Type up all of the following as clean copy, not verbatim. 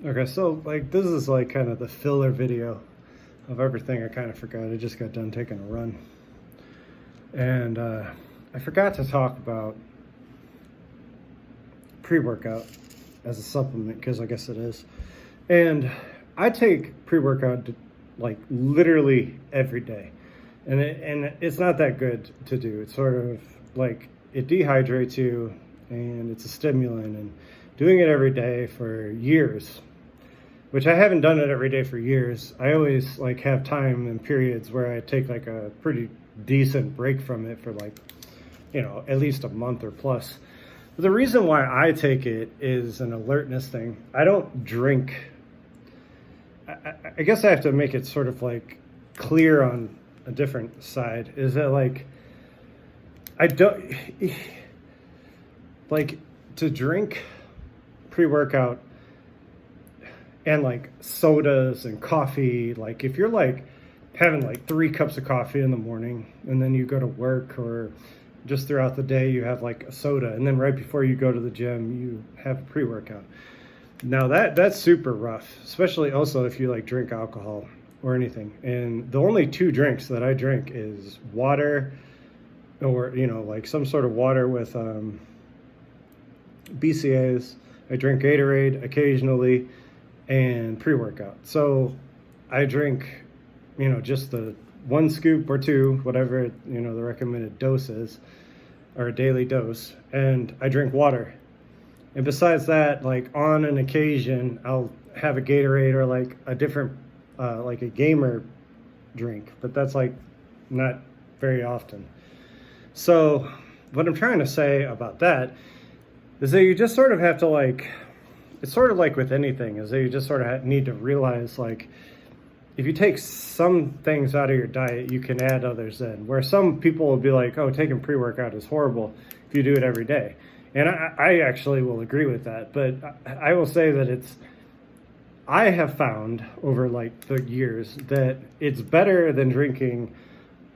Okay, so like this is like kind of the filler video of everything I kind of forgot. I just got done taking a run. And I forgot to talk about pre-workout as a supplement because I guess it is. And I take pre-workout like literally every day. And it's not that good to do. It's sort of like it dehydrates you and it's a stimulant, and doing it every day for years, which I haven't done it every day for years. I always like have time and periods where I take like a pretty decent break from it for like, at least a month or plus. But the reason why I take it is an alertness thing. I don't drink. I guess I have to make it sort of like clear on a different side, is that like I don't like to drink pre-workout and like sodas and coffee. Like if you're like having like 3 cups of coffee in the morning and then you go to work, or just throughout the day you have like a soda, and then right before you go to the gym you have a pre-workout. Now that's super rough, especially also if you like drink alcohol or anything. And the only 2 drinks that I drink is water, or like some sort of water with BCAAs. I drink Gatorade occasionally, and pre-workout. So I drink, just the 1 scoop or 2, whatever, the recommended dose is, or a daily dose, and I drink water. And besides that, like on an occasion, I'll have a Gatorade or like a different, like a gamer drink, but that's like not very often. So what I'm trying to say about that is that you just sort of have to like, it's sort of like with anything, is that you just sort of need to realize like, if you take some things out of your diet, you can add others in. Where some people will be like, oh, taking pre-workout is horrible if you do it every day. And I actually will agree with that. But I will say that I have found over like the years that it's better than drinking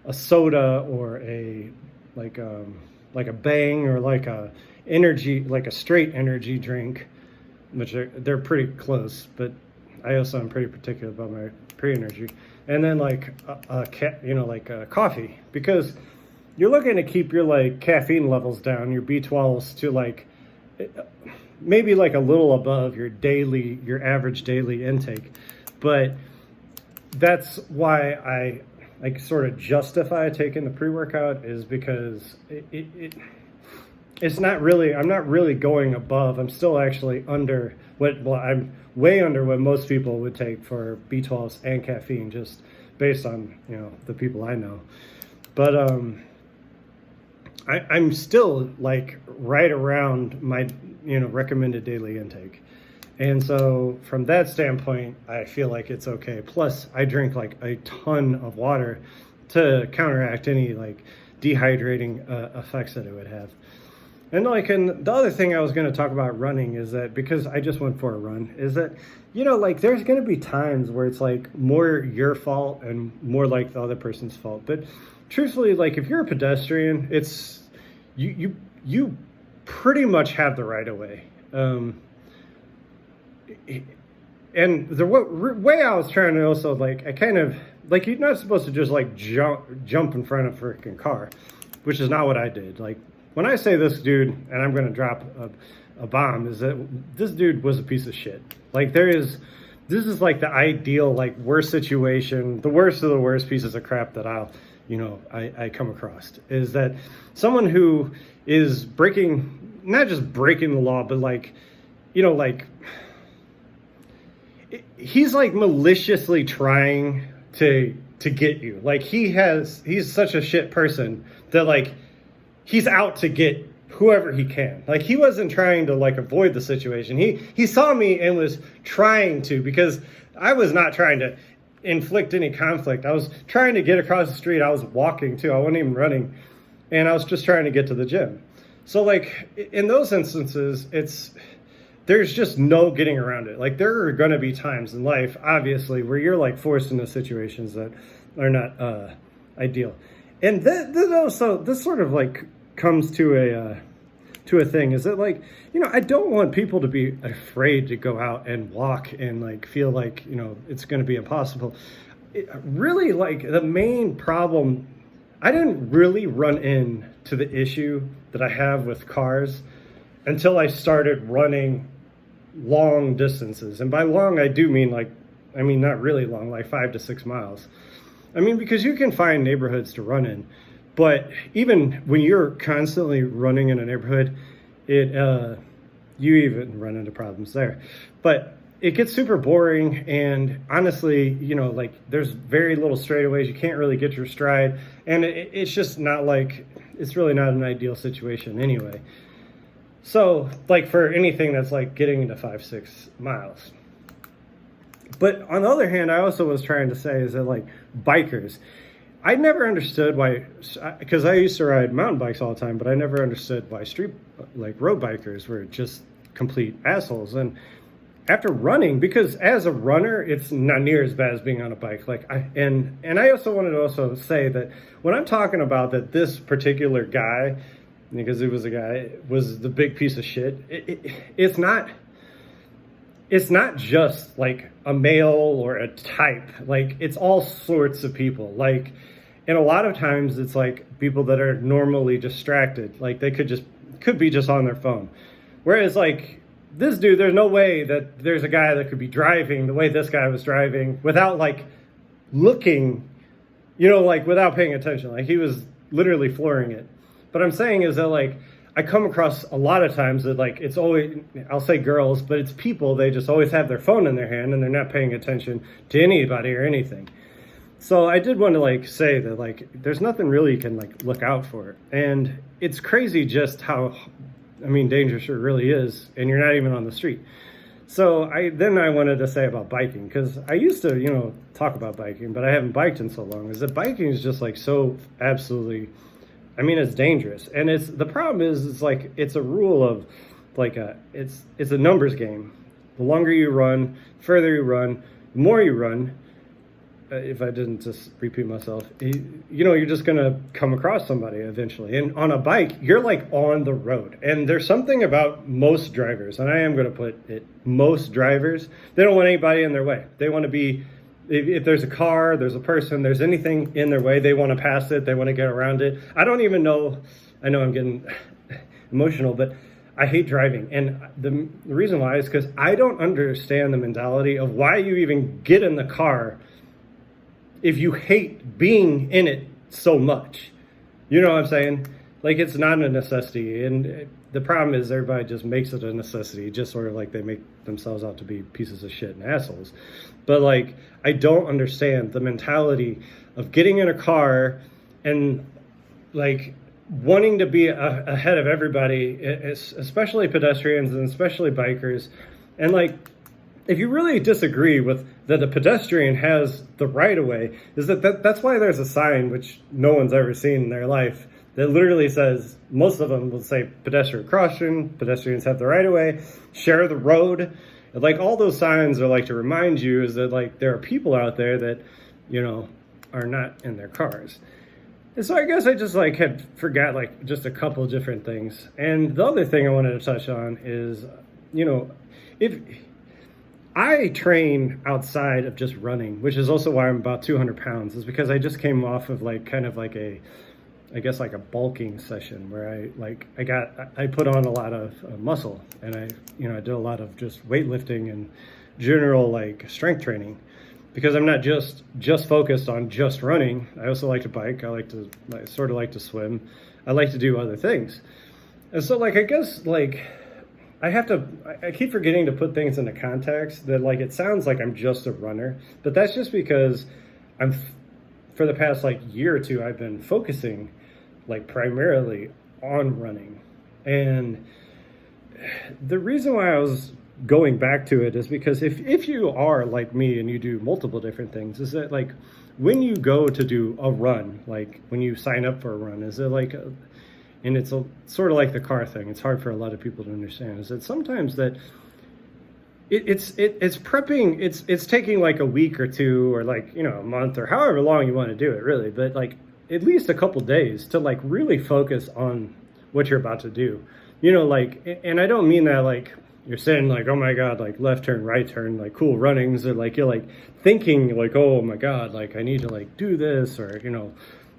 a soda or a like a Bang, or like a energy, like a straight energy drink, which they're pretty close, but I also am pretty particular about my pre-energy. And then like like coffee, because you're looking to keep your like caffeine levels down, your B12s to like maybe like a little above your average daily intake. But that's why I like sort of justify taking the pre-workout, is because it's not really, I'm not really going above. I'm still actually under I'm way under what most people would take for B12s and caffeine, just based on, the people I know. But I'm still like right around my, recommended daily intake. And so from that standpoint, I feel like it's okay. Plus I drink like a ton of water to counteract any like dehydrating effects that it would have. And the other thing I was going to talk about running is that, because I just went for a run, is that, like there's going to be times where it's like more your fault and more like the other person's fault. But truthfully, like if you're a pedestrian, it's you pretty much have the right of way. And the way I was trying to also like, I kind of like, you're not supposed to just like jump in front of a freaking car, which is not what I did. Like when I say this dude, and I'm going to drop a bomb, is that this dude was a piece of shit. Like this is like the ideal, like worst situation, the worst of the worst pieces of crap that I come across, is that someone who is not just breaking the law, but like, like he's like maliciously trying to get you. Like he's such a shit person that like he's out to get whoever he can. Like he wasn't trying to like avoid the situation. He saw me and was trying to, because I was not trying to inflict any conflict. I was trying to get across the street. I was walking too. I wasn't even running. And I was just trying to get to the gym. So like in those instances, there's just no getting around it. Like there are going to be times in life, obviously, where you're like forced into situations that are not ideal. And this sort of like comes to to a thing is that, like, I don't want people to be afraid to go out and walk and like feel like, it's going to be impossible. Really, like, the main problem, I didn't really run into the issue that I have with cars until I started running long distances. And by long, I do mean not really long, like 5 to 6 miles. I mean, because you can find neighborhoods to run in, but even when you're constantly running in a neighborhood, you even run into problems there. But it gets super boring, and honestly, like, there's very little straightaways. You can't really get your stride, and it's just not like, it's really not an ideal situation anyway. So, like, for anything that's like getting into 5-6 miles. But on the other hand, I also was trying to say is that, like, bikers, I never understood why, because I used to ride mountain bikes all the time, but I never understood why road bikers were just complete assholes. And after running, because as a runner, it's not near as bad as being on a bike. Like, and I also wanted to also say that when I'm talking about that this particular guy, because it was a guy, was the big piece of shit, it's not just like a male or a type. Like, it's all sorts of people. Like, and a lot of times it's like people that are normally distracted. Like, they could be just on their phone. Whereas, like, this dude, there's no way that there's a guy that could be driving the way this guy was driving without, like, looking, like, without paying attention. Like, he was literally flooring it. But I'm saying is that, like, I come across a lot of times that, like, it's always, I'll say girls, but it's people, they just always have their phone in their hand and they're not paying attention to anybody or anything. So I did want to, like, say that, like, there's nothing really you can, like, look out for. And it's crazy just how, dangerous it really is, and you're not even on the street. So I wanted to say about biking, because I used to, talk about biking, but I haven't biked in so long, is that biking is just, like, so absolutely, it's dangerous. And the problem is, it's like, it's a rule of, like, it's a numbers game. The longer you run, the further you run, the more you run, if I didn't just repeat myself, you're just going to come across somebody eventually. And on a bike, you're, like, on the road. And there's something about most drivers, and I am going to put it, most drivers, they don't want anybody in their way. They want to be, if there's a car, there's a person, there's anything in their way, they want to pass it, they want to get around it. I don't even know, I know I'm getting emotional, but I hate driving. And the reason why is because I don't understand the mentality of why you even get in the car if you hate being in it so much. You know what I'm saying? Like, it's not a necessity. And the problem is everybody just makes it a necessity, just sort of like they make themselves out to be pieces of shit and assholes. But, like, I don't understand the mentality of getting in a car and, like, wanting to be ahead of everybody, especially pedestrians and especially bikers. And, like, if you really disagree with that the pedestrian has the right of way, is that's why there's a sign, which no one's ever seen in their life, that literally says, most of them will say pedestrian crossing, pedestrians have the right of way, share the road. Like, all those signs are, like, to remind you is that, like, there are people out there that, are not in their cars. And so I guess I just, like, had forgot, like, just a couple different things. And the other thing I wanted to touch on is, if I train outside of just running, which is also why I'm about 200 pounds, is because I just came off of, like, kind of like a bulking session where I put on a lot of muscle, and I did a lot of just weightlifting and general, like, strength training, because I'm not just focused on just running. I also like to bike. I sort of like to swim. I like to do other things. And so, like, I guess, like, I keep forgetting to put things into context that, like, it sounds like I'm just a runner, but that's just because for the past, like, year or two, I've been focusing, like, primarily on running. And the reason why I was going back to it is because if you are like me and you do multiple different things, is that, like, when you go to do a run, like, when you sign up for a run, is it like and it's sort of like the car thing, it's hard for a lot of people to understand, is that sometimes that it's prepping, it's taking, like, a week or two, or, like, a month, or however long you want to do it, really, but, like, at least a couple days to, like, really focus on what you're about to do. like, and I don't mean that like you're saying like, oh my God, like left turn, right turn, like cool runnings, or like you're like thinking like, oh my God, like I need to like do this, or,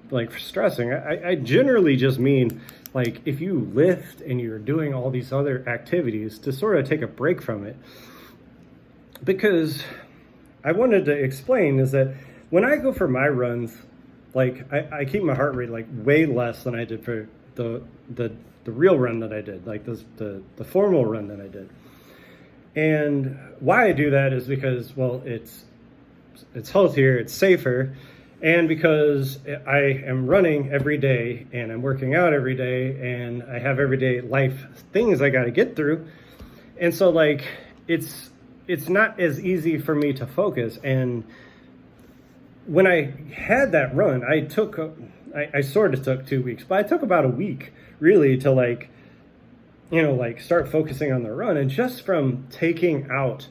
like for stressing. I generally just mean like if you lift and you're doing all these other activities to sort of take a break from it. Because I wanted to explain is that when I go for my runs, like I keep my heart rate like way less than I did for the real run that I did, like the formal run that I did. And why I do that is because, well, it's healthier, it's safer, and because I am running every day and I'm working out every day and I have everyday life things I got to get through. And so like it's not as easy for me to focus. And when I had that run, I sort of took 2 weeks, but I took about a week really to like, like start focusing on the run. And just from taking out,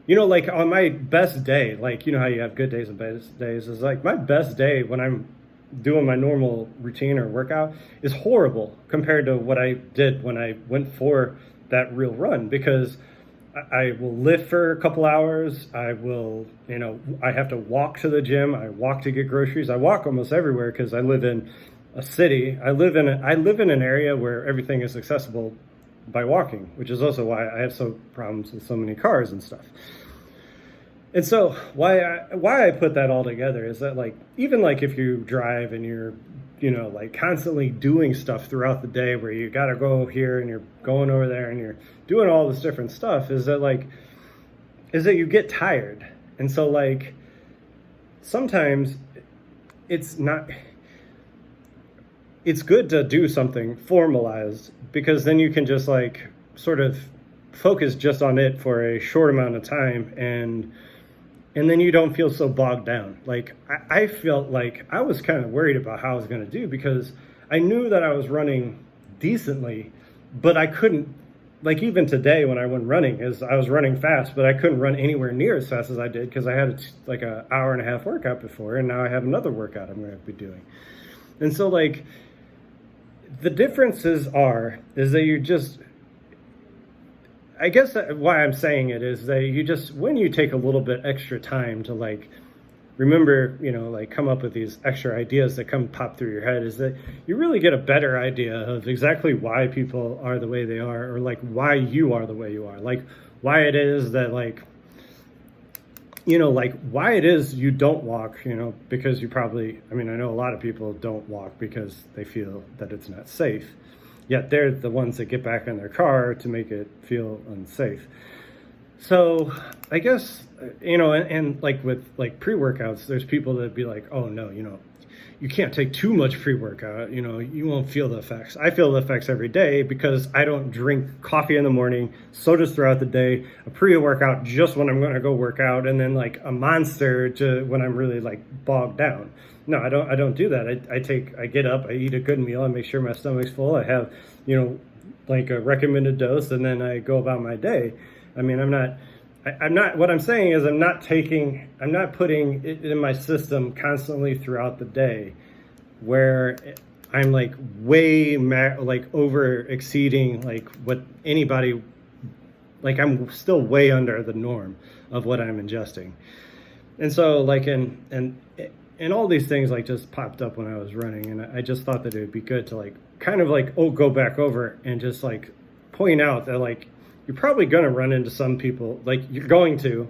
like on my best day, like, how you have good days and bad days, is like my best day when I'm doing my normal routine or workout is horrible compared to what I did when I went for that real run, because I will lift for a couple hours. I will, I have to walk to the gym. I walk to get groceries. I walk almost everywhere because I live in a city. I live in an area where everything is accessible by walking, which is also why I have problems with so many cars and stuff. And so why I put that all together is that like, even like if you drive and you're, like constantly doing stuff throughout the day where you got to go here and you're going over there and you're doing all this different stuff, is that you get tired. And so like, sometimes it's good to do something formalized, because then you can just like sort of focus just on it for a short amount of time, and then you don't feel so bogged down. Like I felt like I was kind of worried about how I was going to do, because I knew that I was running decently, but I couldn't, like even today when I went running, I was running fast, but I couldn't run anywhere near as fast as I did because I had like an hour and a half workout before, and now I have another workout I'm going to be doing. And so like the differences is that you just, I guess why I'm saying it is that you just, when you take a little bit extra time to like remember, like come up with these extra ideas that pop through your head, is that you really get a better idea of exactly why people are the way they are, or like why you are the way you are, like why it is that like, like why it is you don't walk, because you probably, I know a lot of people don't walk because they feel that it's not safe. Yet they're the ones that get back in their car to make it feel unsafe. So I guess, and like with like pre-workouts, there's people that be like, oh no, you can't take too much pre-workout, you won't feel the effects. I feel the effects every day because I don't drink coffee in the morning, sodas throughout the day, a pre-workout just when I'm going to go work out, and then like a Monster when I'm really like bogged down. No, I don't do that. I get up, I eat a good meal, I make sure my stomach's full, I have, like a recommended dose, and then I go about my day. I'm not, what I'm saying is I'm not putting it in my system constantly throughout the day where I'm like way like over exceeding like what anybody, like I'm still way under the norm of what I'm ingesting. And so like, and all these things like just popped up when I was running, and I just thought that it would be good to like kind of like go back over and just like point out that like you're probably going to run into some people, like you're going to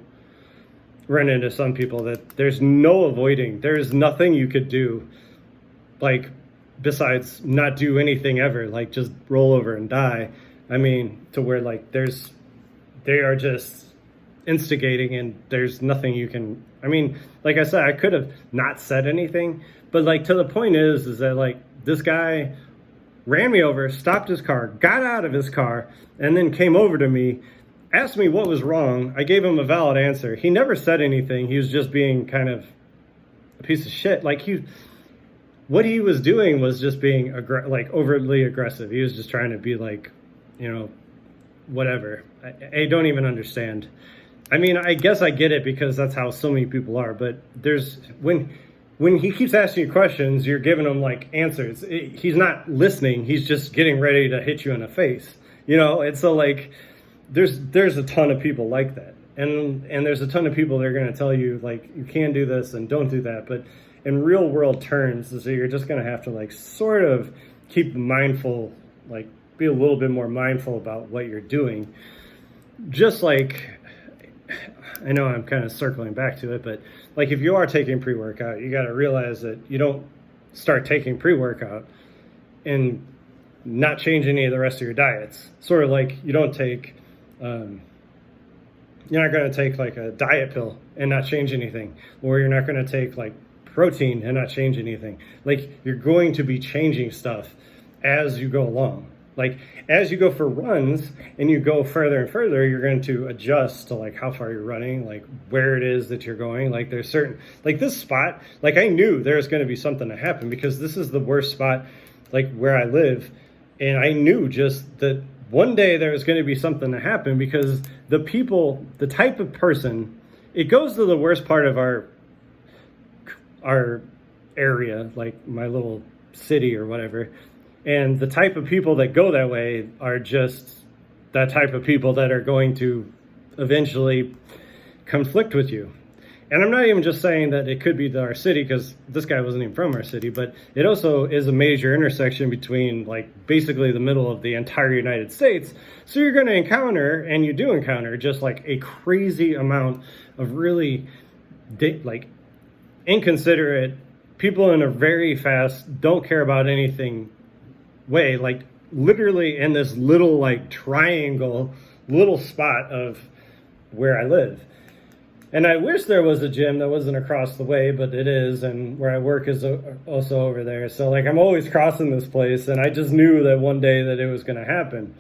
run into some people that there's no avoiding. There's nothing you could do like besides not do anything ever, like just roll over and die. To where like they are just instigating and there's nothing you can, like I said, I could have not said anything, but like to the point is that like this guy ran me over, stopped his car, got out of his car, and then came over to me, asked me what was wrong. I gave him a valid answer. He never said anything. He was just being kind of a piece of shit. Like what he was doing was just being like overtly aggressive. He was just trying to be like, whatever. I don't even understand. I guess I get it because that's how so many people are, but when when he keeps asking you questions, you're giving him like answers. He's not listening. He's just getting ready to hit you in the face, And so like, there's a ton of people like that. And there's a ton of people that are going to tell you like, you can do this and don't do that. But in real world terms, so you're just going to have to like sort of keep mindful, like be a little bit more mindful about what you're doing. Just like, I know I'm kind of circling back to it, but like if you are taking pre-workout, you got to realize that you don't start taking pre-workout and not change any of the rest of your diets. Sort of like you don't take, you're not going to take like a diet pill and not change anything, or you're not going to take like protein and not change anything. Like you're going to be changing stuff as you go along. Like as you go for runs and you go further and further, you're going to adjust to like how far you're running, like where it is that you're going. Like there's certain, like this spot, like I knew there was going to be something to happen because this is the worst spot, like where I live. And I knew just that one day there was going to be something to happen because the people, the type of person, it goes to the worst part of our area, like my little city or whatever. And the type of people that go that way are just that type of people that are going to eventually conflict with you. And I'm not even just saying that it could be our city, because this guy wasn't even from our city, but it also is a major intersection between like basically the middle of the entire United States. So you're going to encounter, and you do encounter, just like a crazy amount of really like inconsiderate people in a very fast, don't care about anything way, like literally in this little like triangle little spot of where I live. And I wish there was a gym that wasn't across the way, but it is, and where I work is also over there. So like I'm always crossing this place, and I just knew that one day that it was going to happen.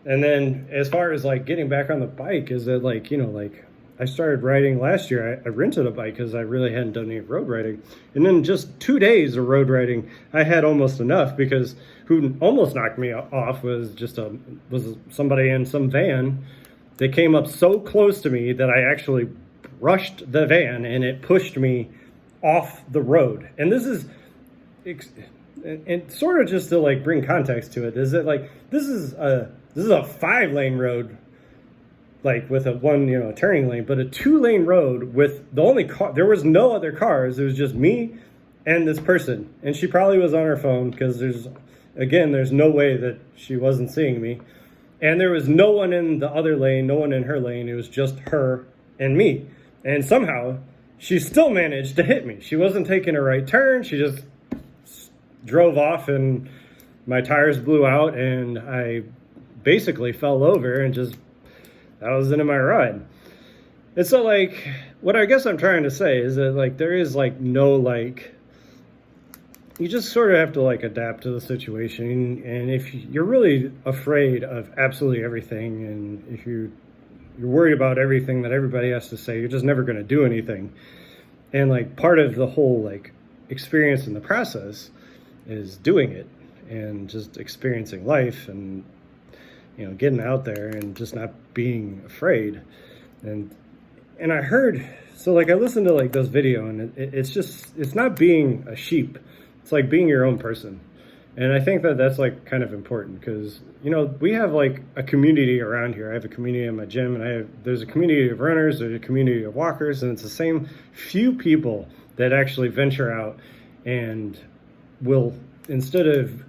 And then as far as like getting back on the bike, is that like, like I started riding last year. I rented a bike because I really hadn't done any road riding. And then just 2 days of road riding, I had almost enough, because who almost knocked me off was somebody in some van that came up so close to me that I actually brushed the van and it pushed me off the road. And this is, and sort of just to like bring context to it, is that like, this is a 5-lane road, like with a one, turning lane, but a 2-lane road with the only car, there was no other cars. It was just me and this person. And she probably was on her phone, because there's no way that she wasn't seeing me. And there was no one in the other lane, no one in her lane. It was just her and me. And somehow she still managed to hit me. She wasn't taking a right turn. She just drove off, and my tires blew out, and I basically fell over, and that was the end of my ride. And so like, what I guess I'm trying to say is that like, there is like no like, you just sort of have to like adapt to the situation. And if you're really afraid of absolutely everything, and if you're worried about everything that everybody has to say, you're just never going to do anything. And like part of the whole like experience in the process is doing it and just experiencing life, and getting out there and just not being afraid. And I heard, so like I listened to like this video, and it's not being a sheep. It's like being your own person. And I think that that's like kind of important, because, we have like a community around here. I have a community in my gym, and there's a community of runners, there's a community of walkers, and it's the same few people that actually venture out and will, instead of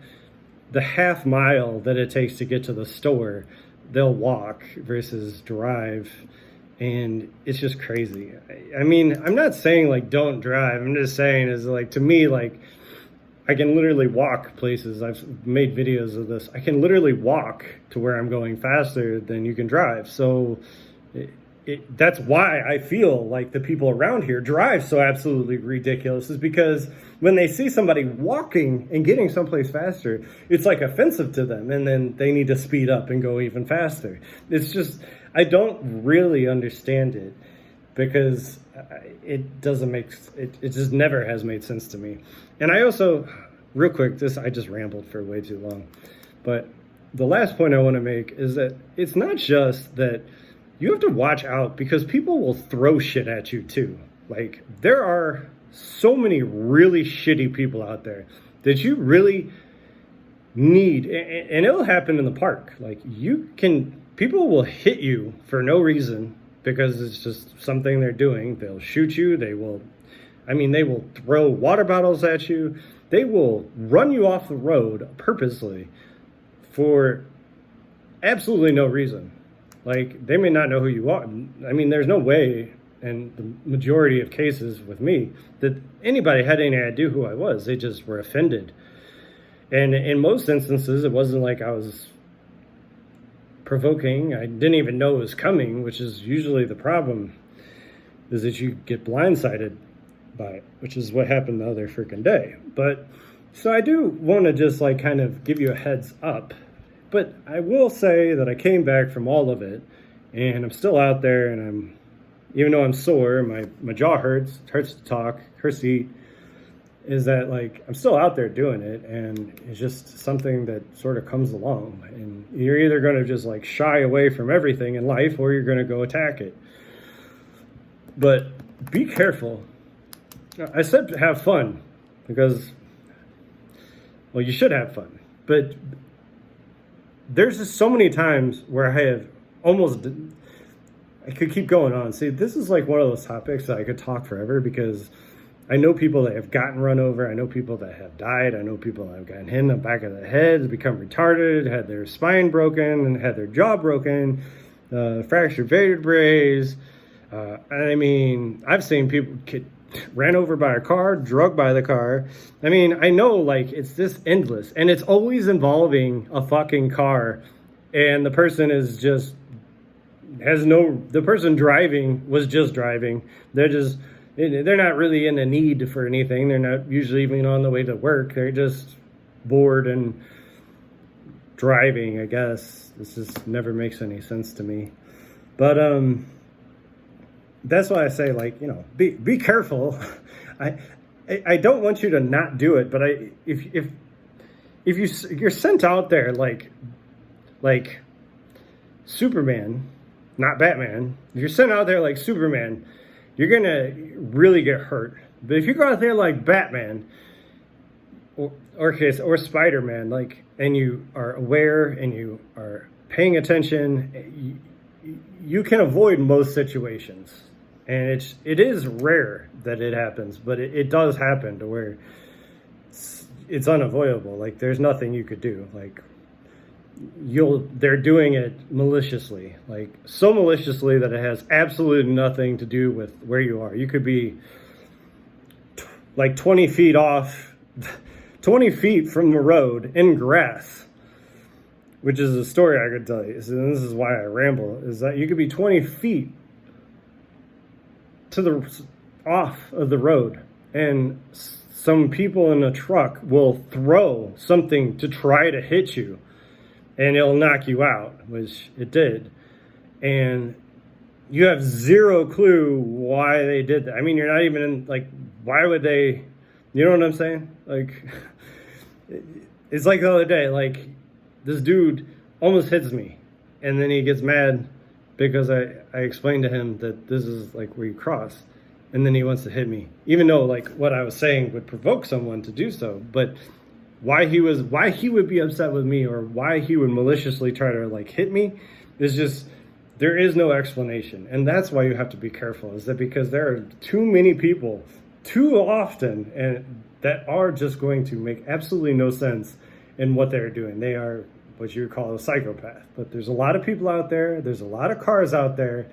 the half mile that it takes to get to the store, they'll walk versus drive. And it's just crazy. I mean, I'm not saying like don't drive. I'm just saying is like, to me, like I can literally walk places. I've made videos of this. I can literally walk to where I'm going faster than you can drive. So that's why I feel like the people around here drive so absolutely ridiculous, is because when they see somebody walking and getting someplace faster, it's like offensive to them, and then they need to speed up and go even faster. It's just, I don't really understand it, because it doesn't make, it just never has made sense to me. And I also, real quick, I just rambled for way too long, but the last point I want to make is that it's not just that you have to watch out, because people will throw shit at you too. Like there are so many really shitty people out there that you really need, and it'll happen in the park. Like, people will hit you for no reason because it's just something they're doing. They'll shoot you. They will throw water bottles at you. They will run you off the road purposely for absolutely no reason. Like, they may not know who you are. I mean, there's no way, in the majority of cases with me, that anybody had any idea who I was. They just were offended. And in most instances, it wasn't like I was provoking. I didn't even know it was coming, which is usually the problem, is that you get blindsided by it, which is what happened the other freaking day. But so I do want to just like kind of give you a heads up. But I will say that I came back from all of it, and I'm still out there, and even though I'm sore, my jaw hurts to talk, hurts to eat, is that like I'm still out there doing it, and it's just something that sort of comes along, and you're either going to just like shy away from everything in life, or you're going to go attack it. But be careful. I said have fun because, well, you should have fun, but there's just so many times where I could keep going on. See, this is like one of those topics that I could talk forever, because I know people that have gotten run over. I know people that have died. I know people that have gotten hit in the back of the head, become retarded, had their spine broken, and had their jaw broken, fractured vertebrae. I mean, I've seen people get ran over by a car, drugged by the car. I mean, I know, like, it's this endless, and it's always involving a fucking car, and the person is just the person driving was just driving. They're not really in the need for anything. They're not usually even on the way to work. They're just bored and driving, I guess. This just never makes any sense to me. But that's why I say, like, be careful. I don't want you to not do it, but if you're sent out there like Superman, not Batman. If you're sent out there like Superman, you're gonna really get hurt. But if you go out there like Batman, or Spider-Man, like, and you are aware and you are paying attention, you can avoid most situations. And it is rare that it happens, but it does happen to where it's unavoidable. Like, there's nothing you could do. Like, they're doing it maliciously, like so maliciously that it has absolutely nothing to do with where you are. You could be like 20 feet off, 20 feet from the road in grass, which is a story I could tell you. So this is why I ramble, is that you could be 20 feet off of the road, and some people in a truck will throw something to try to hit you, and it'll knock you out, which it did. And you have zero clue why they did that. I mean, you're not even why would they, you know what I'm saying? Like, it's like the other day, like, this dude almost hits me, and then he gets mad because I explained to him that this is like where you cross, and then he wants to hit me, even though like what I was saying would provoke someone to do so. But why he would be upset with me, or why he would maliciously try to like hit me, is just, there is no explanation. And that's why you have to be careful, is that because there are too many people too often, and that are just going to make absolutely no sense in what they're doing. They are what you would call a psychopath. But there's a lot of people out there, there's a lot of cars out there,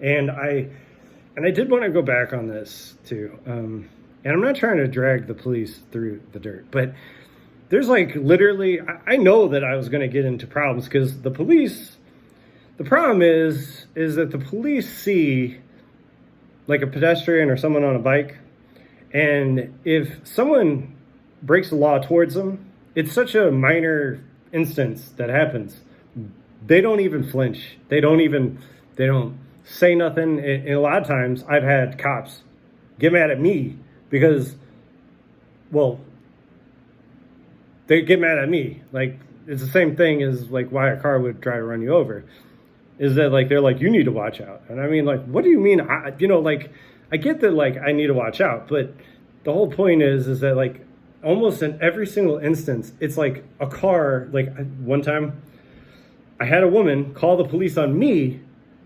and I did want to go back on this too. And I'm not trying to drag the police through the dirt, but there's like literally, I know that I was going to get into problems, because the problem is that the police see like a pedestrian or someone on a bike, and if someone breaks the law towards them, it's such a minor instance that happens. They don't even flinch. They don't say nothing. And a lot of times I've had cops get mad at me because, well, they get mad at me. Like, it's the same thing as like why a car would try to run you over. is that like they're like, you need to watch out. And I mean, like, what do you mean? Like, I get that, like, I need to watch out, but the whole point is that, like, almost in every single instance, it's like a car. Like, one time I had a woman call the police on me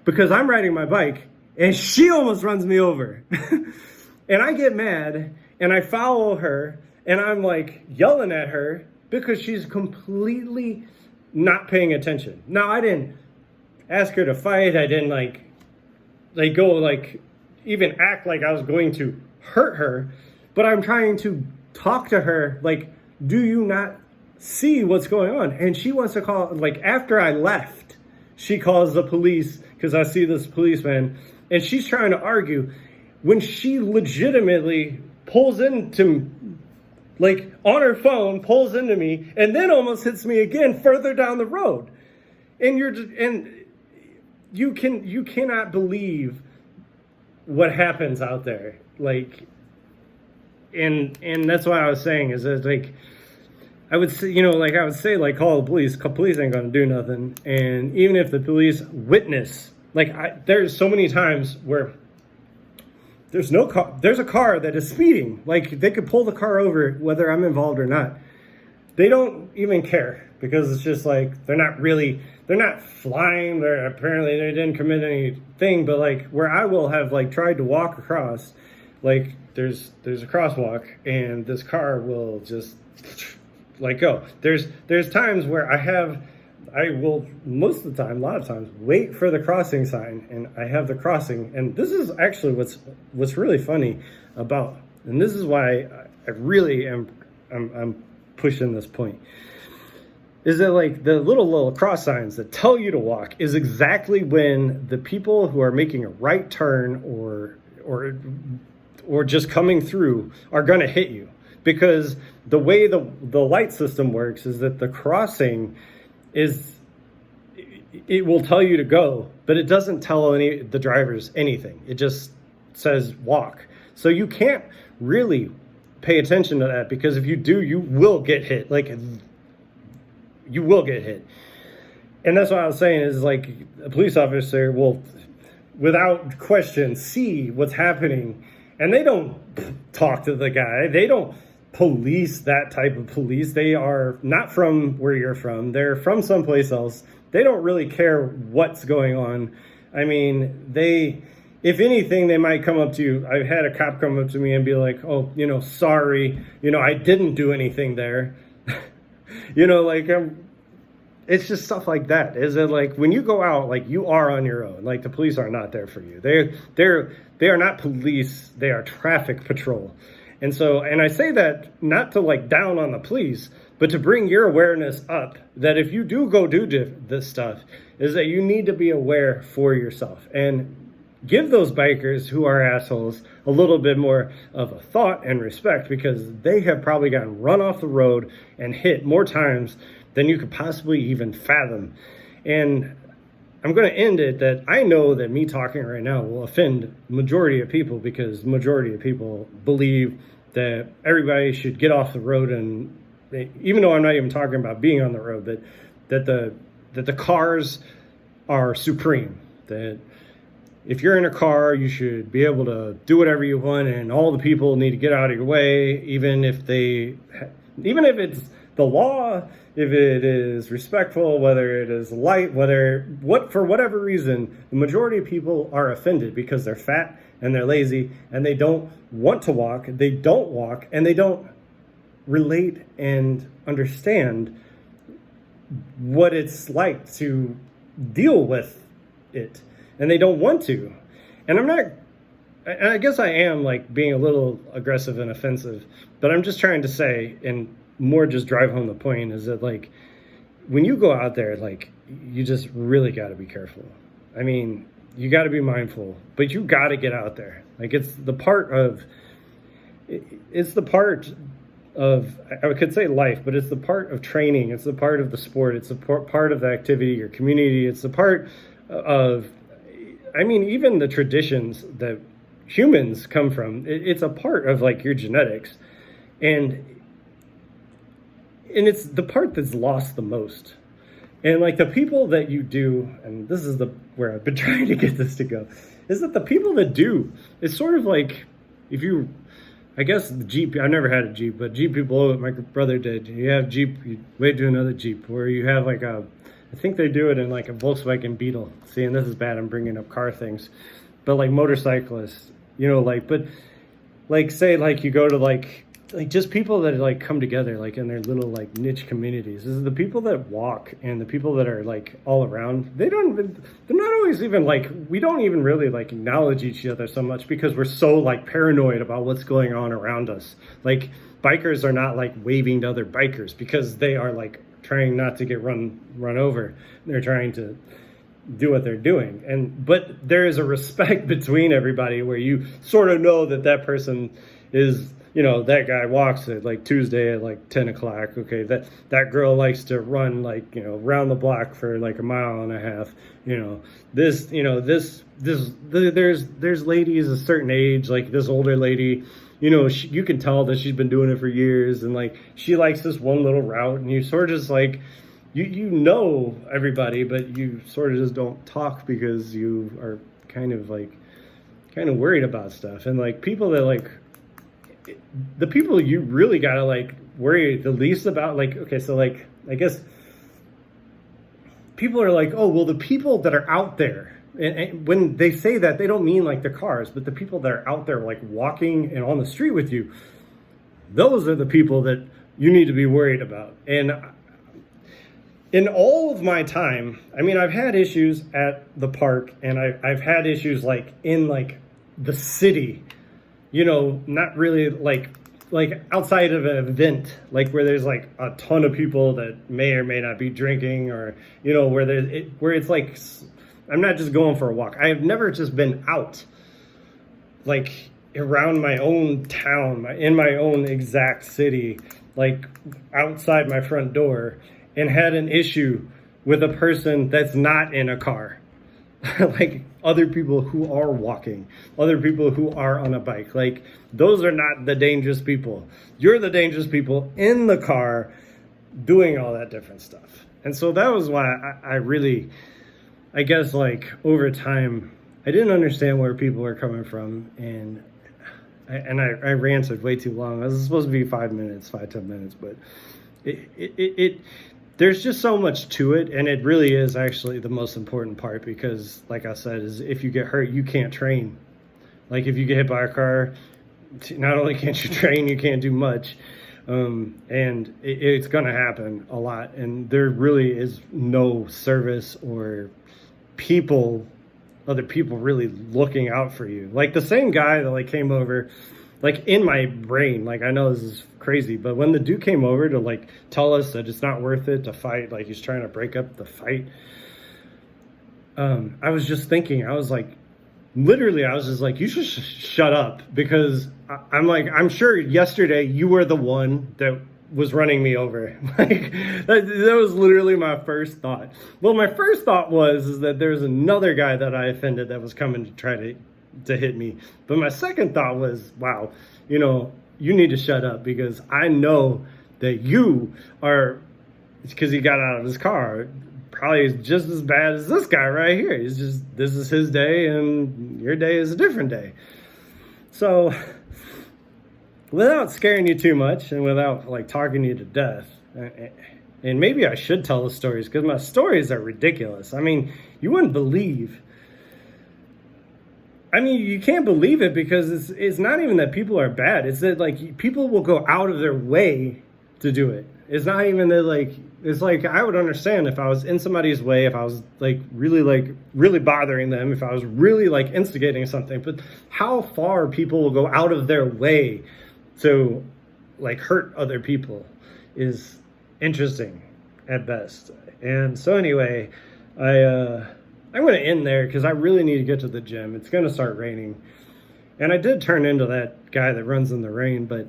because I'm riding my bike and she almost runs me over. And I get mad and I follow her and I'm like yelling at her because she's completely not paying attention. Now, I didn't ask her to fight. I didn't like go like even act like I was going to hurt her, but I'm trying to talk to her like, do you not see what's going on? And she wants to call, like, after I left, she calls the police because I see this policeman and she's trying to argue when she legitimately pulls into, like, on her phone, pulls into me and then almost hits me again further down the road. And you cannot believe what happens out there. Like, and that's why I was saying is that, like, I would say, like, call the police. Police ain't gonna do nothing. And even if the police witness, like, there's so many times where there's no car, there's a car that is speeding. Like, they could pull the car over whether I'm involved or not. They don't even care because it's just like, they're not flying. Apparently they didn't commit anything, but like where I will have like tried to walk across, like there's a crosswalk and this car will just like go. There's times where I will most of the time, a lot of times, wait for the crossing sign and I have the crossing. And this is actually what's really funny about, and this is why I really I'm pushing this point, is that like the little cross signs that tell you to walk is exactly when the people who are making a right turn or just coming through are going to hit you. Because the way the light system works is that the crossing it will tell you to go, but it doesn't tell the drivers anything. It just says walk. So you can't really pay attention to that, because if you do, you will get hit. Like, you will get hit. And that's what I was saying is, like, a police officer will, without question, see what's happening. And they don't talk to the guy. They don't police that type of police. They are not from where you're from. They're from someplace else. They don't really care what's going on. I mean, if anything, they might come up to you. I've had a cop come up to me and be like, oh, sorry, I didn't do anything there. It's just stuff like that. Is it like when you go out, like, you are on your own. Like, the police are not there for you. They are not police. They are traffic patrol. And so, and I say that not to like down on the police, but to bring your awareness up that if you do go do this stuff, is that you need to be aware for yourself and give those bikers who are assholes a little bit more of a thought and respect, because they have probably gotten run off the road and hit more times than you could possibly even fathom. And I'm going to end it that I know that me talking right now will offend majority of people, because majority of people believe that everybody should get off the road, and even though I'm not even talking about being on the road, but that the cars are supreme, that if you're in a car, you should be able to do whatever you want, and all the people need to get out of your way, even if it's the law, if it is respectful, whether it is light, for whatever reason, the majority of people are offended because they're fat and they're lazy and they don't want to walk, and they don't relate and understand what it's like to deal with it, and they don't want to. And I guess I am like being a little aggressive and offensive, but I'm just trying to say, and more just drive home the point, is that like when you go out there, like, you just really got to be careful. I mean, you got to be mindful, but you got to get out there. Like, it's the part of I could say life, but it's the part of training. It's the part of the sport. It's the part of the activity, your community. It's the part of, I mean, even the traditions that humans come from. It's a part of like your genetics, and it's the part that's lost the most. And like the people that you do, and this is the where I've been trying to get this to go, is that the people that do, it's sort of like if you, I guess the Jeep, I never had a Jeep, but Jeep people, my brother did. You have Jeep, you wait to another Jeep, where you have like a, I think they do it in like a Volkswagen Beetle. See, and this is bad, I'm bringing up car things, but like motorcyclists, you know, like, but like say like you go to like just people that like come together like in their little like niche communities. This is the people that walk and the people that are like all around. They're not always even like, we don't even really like acknowledge each other so much because we're so like paranoid about what's going on around us. Like bikers are not like waving to other bikers because they are like trying not to get run over. They're trying to do what they're doing. And but there is a respect between everybody where you sort of know that that person is, you know, that guy walks at like Tuesday at like 10 o'clock. Okay, that girl likes to run like, you know, around the block for like a mile and a half. You know, this, you know, there's ladies a certain age, like this older lady, you know, you can tell that she's been doing it for years, and like she likes this one little route, and you sort of just like, you know everybody, but you sort of just don't talk because you are kind of worried about stuff. And like people that like, the people you really gotta like worry the least about, like, okay, so like I guess people are like, oh well, the people that are out there, and when they say that, they don't mean like the cars, but the people that are out there like walking and on the street with you, those are the people that you need to be worried about. And in all of my time, I mean, I've had issues at the park, and I've had issues like in like the city, you know, not really like outside of an event, like where there's like a ton of people that may or may not be drinking, or, you know, where it's like, I'm not just going for a walk. I have never just been out like around my own town, in my own exact city, like outside my front door, and had an issue with a person that's not in a car. Like other people who are walking, other people who are on a bike. Like those are not the dangerous people. You're the dangerous people in the car doing all that different stuff. And so that was why I really, I guess like over time, I didn't understand where people were coming from. And I ranted way too long. It was supposed to be 5 minutes, 10 minutes, but it there's just so much to it, and it really is actually the most important part, because like I said, is if you get hurt, you can't train. Like if you get hit by a car, not only can't you train, you can't do much. And it's gonna happen a lot, and there really is no service or other people really looking out for you. Like the same guy that like came over, like in my brain, like I know this is crazy, but when the dude came over to like tell us that it's not worth it to fight, like he's trying to break up the fight, I was just thinking, I was like, literally, I was just like, you should shut up, because I'm like, I'm sure yesterday you were the one that was running me over. Like that was literally my first thought. Well, my first thought is that there's another guy that I offended that was coming to try to hit me. But my second thought was, wow, you know, you need to shut up, because I know that you are, because he got out of his car, probably just as bad as this guy right here. He's just, this is his day and your day is a different day. So without scaring you too much and without like talking you to death, and maybe I should tell the stories, because my stories are ridiculous. I mean, you wouldn't believe. I mean, you can't believe it, because it's not even that people are bad. It's that like people will go out of their way to do it. It's not even that like, it's like I would understand if I was in somebody's way, if I was like really bothering them, if I was really like instigating something. But how far people will go out of their way to like hurt other people is interesting at best. And so anyway, I'm going to end there, because I really need to get to the gym. It's going to start raining. And I did turn into that guy that runs in the rain, but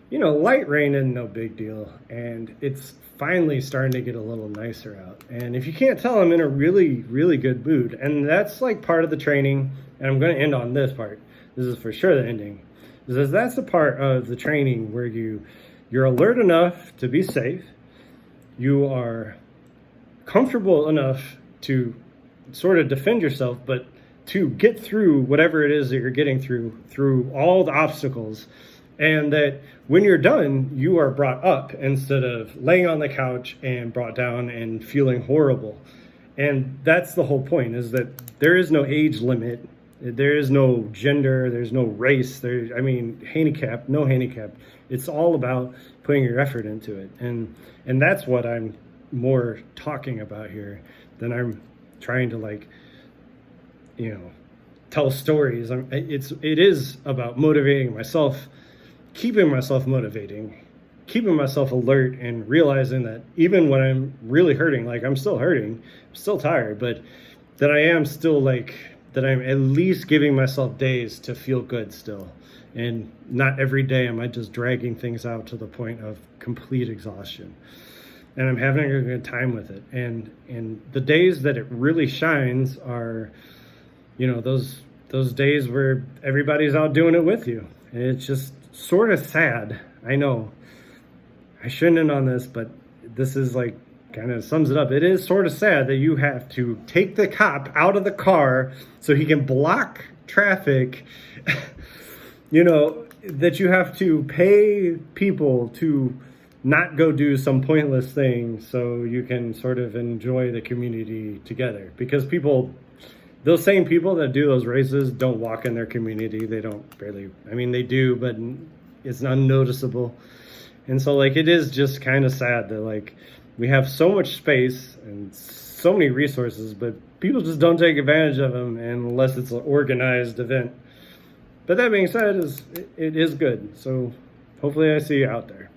you know, light rain isn't no big deal. And it's finally starting to get a little nicer out. And if you can't tell, I'm in a really, really good mood. And that's like part of the training. And I'm going to end on this part. This is for sure the ending. Because that's the part of the training where you're alert enough to be safe. You are comfortable enough to sort of defend yourself, but to get through whatever it is that you're getting through all the obstacles. And that when you're done, you are brought up instead of laying on the couch and brought down and feeling horrible. And that's the whole point, is that there is no age limit. There is no gender. There's no race. Handicap, no handicap. It's all about putting your effort into it. And that's what I'm more talking about here than I'm trying to tell stories. It is about motivating myself, keeping myself motivating, keeping myself alert, and realizing that even when I'm really hurting, like I'm still hurting, I'm still tired, but that I am still that I'm at least giving myself days to feel good still. And not every day am I just dragging things out to the point of complete exhaustion. And I'm having a good time with it. And the days that it really shines are, those days where everybody's out doing it with you. And it's just sort of sad. I know I shouldn't end on this, but this is kind of sums it up. It is sort of sad that you have to take the cop out of the car so he can block traffic. That you have to pay people to not go do some pointless thing so you can sort of enjoy the community together. Because those same people that do those races don't walk in their community. They don't barely, they do, but it's unnoticeable. And so it is just kind of sad that we have so much space and so many resources, but people just don't take advantage of them unless it's an organized event. But that being said, it is good. So hopefully I see you out there.